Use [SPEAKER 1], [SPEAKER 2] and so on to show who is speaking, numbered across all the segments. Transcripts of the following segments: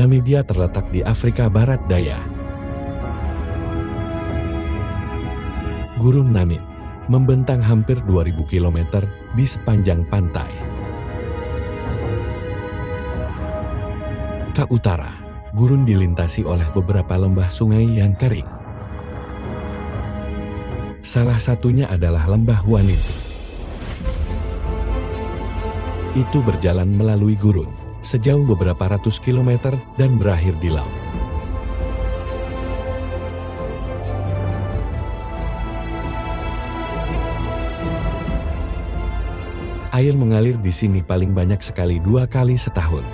[SPEAKER 1] Namibia terletak di Afrika Barat Daya. Gurun Namib membentang hampir 2000 km di sepanjang pantai. Ke utara, gurun dilintasi oleh beberapa lembah sungai yang kering. Salah satunya adalah lembah Huanin. Itu berjalan melalui gurun sejauh beberapa ratus kilometer dan berakhir di laut. Air mengalir di sini paling banyak sekali 2 kali setahun.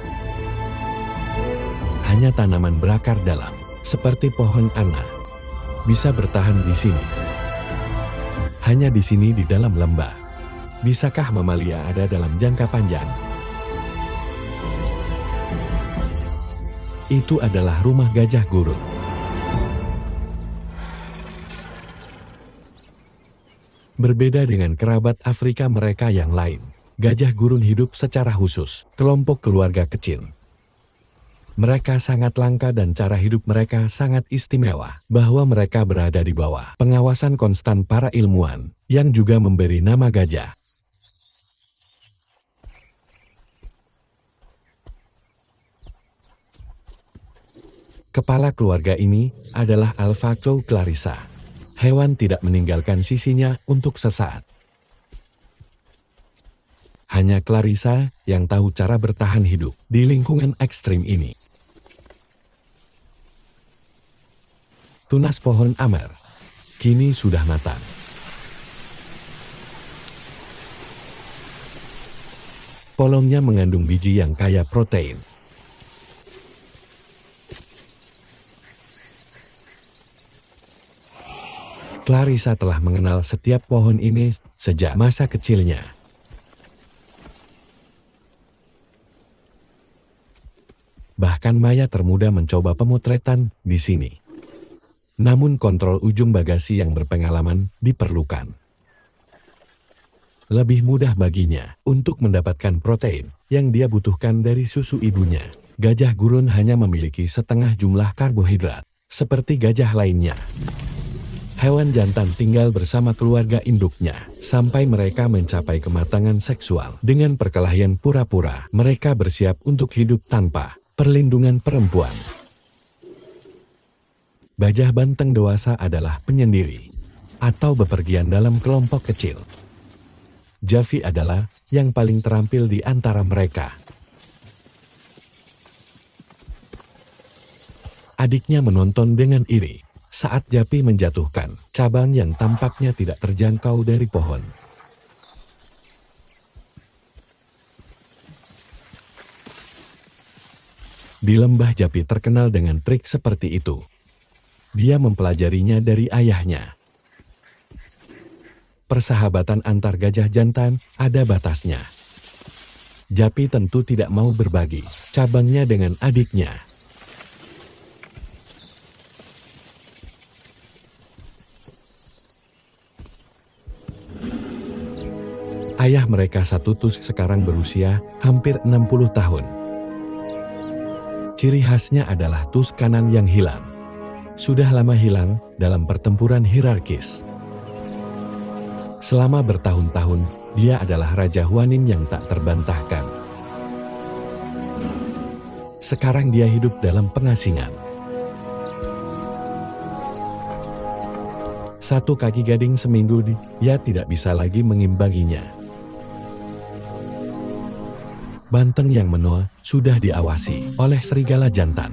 [SPEAKER 1] Hanya tanaman berakar dalam, seperti pohon ana, bisa bertahan di sini. Hanya di sini di dalam lembah. Bisakah mamalia ada dalam jangka panjang? Itu adalah rumah gajah gurun. Berbeda dengan kerabat Afrika mereka yang lain, gajah gurun hidup secara khusus, kelompok keluarga kecil. Mereka sangat langka dan cara hidup mereka sangat istimewa, bahwa mereka berada di bawah pengawasan konstan para ilmuwan, yang juga memberi nama gajah. Kepala keluarga ini adalah Alphaco clarissa. Hewan tidak meninggalkan sisinya untuk sesaat. Hanya Clarissa yang tahu cara bertahan hidup di lingkungan ekstrim ini. Tunas pohon amer kini sudah matang. Polongnya mengandung biji yang kaya protein. Clarissa telah mengenal setiap pohon ini sejak masa kecilnya. Bahkan Maya termuda mencoba pemotretan di sini. Namun kontrol ujung bagasi yang berpengalaman diperlukan. Lebih mudah baginya untuk mendapatkan protein yang dia butuhkan dari susu ibunya. Gajah gurun hanya memiliki setengah jumlah karbohidrat, seperti gajah lainnya. Hewan jantan tinggal bersama keluarga induknya sampai mereka mencapai kematangan seksual. Dengan perkelahian pura-pura, mereka bersiap untuk hidup tanpa perlindungan perempuan. Gajah banteng dewasa adalah penyendiri atau bepergian dalam kelompok kecil. Javi adalah yang paling terampil di antara mereka. Adiknya menonton dengan iri saat Japi menjatuhkan cabang yang tampaknya tidak terjangkau dari pohon. Di lembah Japi terkenal dengan trik seperti itu. Dia mempelajarinya dari ayahnya. Persahabatan antar gajah jantan ada batasnya. Japi tentu tidak mau berbagi cabangnya dengan adiknya. Ayah mereka satu tus sekarang berusia hampir 60 tahun. Ciri khasnya adalah tus kanan yang hilang. Sudah lama hilang dalam pertempuran hierarkis. Selama bertahun-tahun, dia adalah Raja Huanin yang tak terbantahkan. Sekarang dia hidup dalam pengasingan. Satu kaki gading seminggu dia tidak bisa lagi mengimbanginya. Banteng yang menua sudah diawasi oleh serigala jantan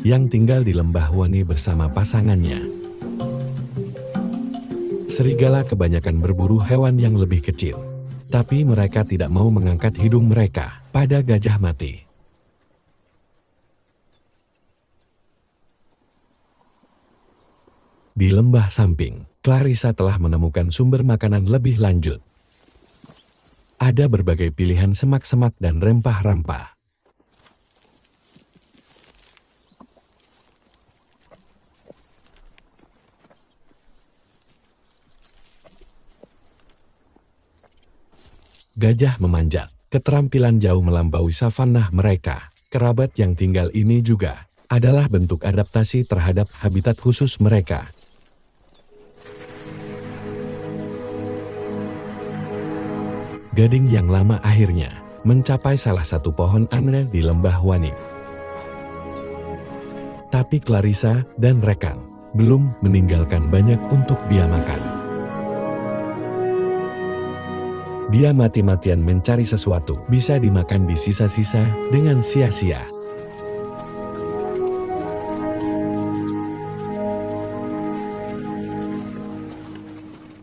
[SPEAKER 1] yang tinggal di lembah Huani bersama pasangannya. Serigala kebanyakan berburu hewan yang lebih kecil, tapi mereka tidak mau mengangkat hidung mereka pada gajah mati. Di lembah samping, Clarissa telah menemukan sumber makanan lebih lanjut. Ada berbagai pilihan semak-semak dan rempah-rempah. Gajah memanjat, keterampilan jauh melampaui savanah mereka. Kerabat yang tinggal ini juga adalah bentuk adaptasi terhadap habitat khusus mereka. Gading yang lama akhirnya mencapai salah satu pohon ane di lembah Wanik. Tapi Clarissa dan rekan belum meninggalkan banyak untuk dia makan. Dia mati-matian mencari sesuatu bisa dimakan di sisa-sisa dengan sia-sia.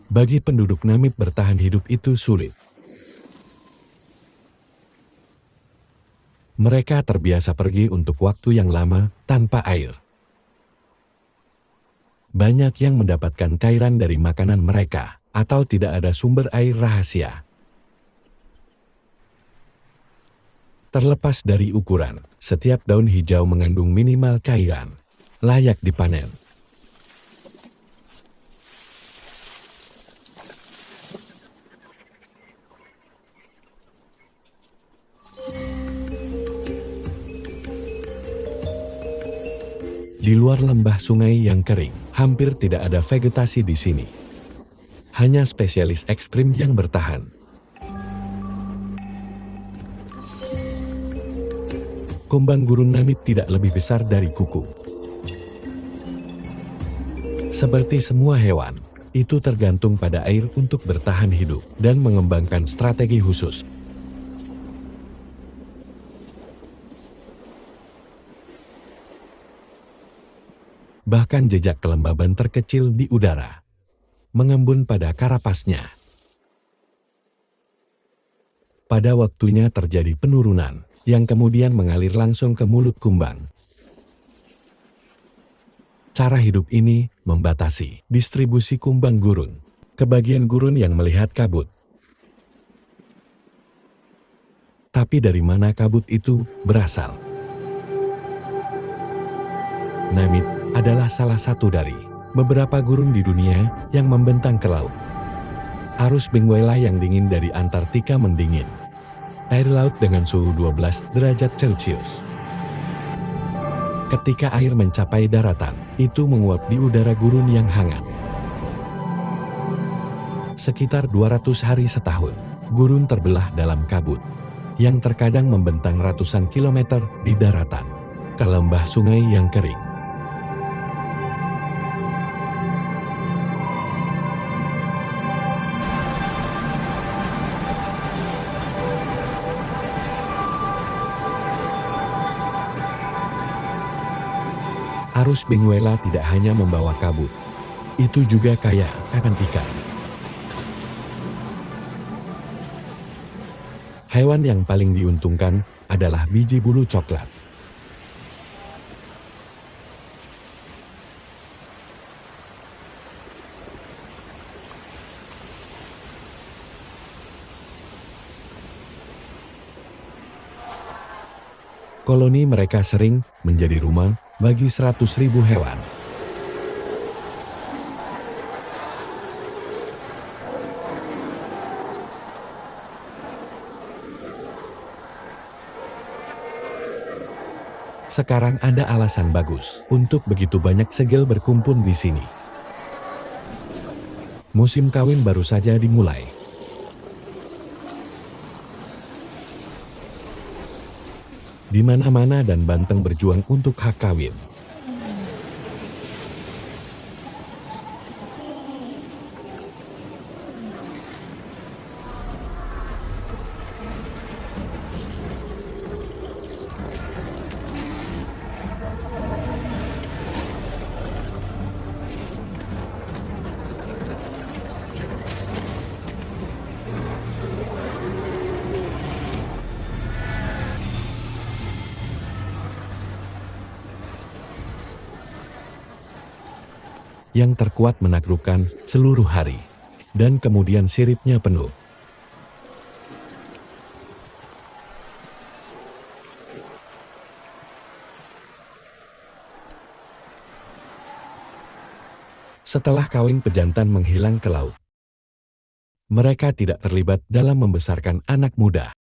[SPEAKER 1] Bagi penduduk Namib bertahan hidup itu sulit. Mereka terbiasa pergi untuk waktu yang lama tanpa air. Banyak yang mendapatkan cairan dari makanan mereka, atau tidak ada sumber air rahasia. Terlepas dari ukuran, setiap daun hijau mengandung minimal cairan, layak dipanen. Di luar lembah sungai yang kering, hampir tidak ada vegetasi di sini. Hanya spesialis ekstrim yang bertahan. Kumbang gurun Namib tidak lebih besar dari kuku. Seperti semua hewan, itu tergantung pada air untuk bertahan hidup dan mengembangkan strategi khusus. Bahkan jejak kelembaban terkecil di udara mengembun pada karapasnya. Pada waktunya terjadi penurunan yang kemudian mengalir langsung ke mulut kumbang. Cara hidup ini membatasi distribusi kumbang gurun ke bagian gurun yang melihat kabut. Tapi dari mana kabut itu berasal? Namib adalah salah satu dari beberapa gurun di dunia yang membentang ke laut. Arus Benguela yang dingin dari Antartika mendingin air laut dengan suhu 12 derajat Celcius. Ketika air mencapai daratan, itu menguap di udara gurun yang hangat. Sekitar 200 hari setahun, gurun terbelah dalam kabut, yang terkadang membentang ratusan kilometer di daratan, ke lembah sungai yang kering. Arus Benguela tidak hanya membawa kabut, itu juga kaya akan ikan. Hewan yang paling diuntungkan adalah biji bulu coklat. Koloni mereka sering menjadi rumah bagi 100.000 hewan. Sekarang ada alasan bagus untuk begitu banyak segel berkumpul di sini. Musim kawin baru saja dimulai. Di mana-mana dan banteng berjuang untuk hak kawin. Yang terkuat menaklukkan seluruh hari, dan kemudian siripnya penuh. Setelah kawin pejantan menghilang ke laut, mereka tidak terlibat dalam membesarkan anak muda.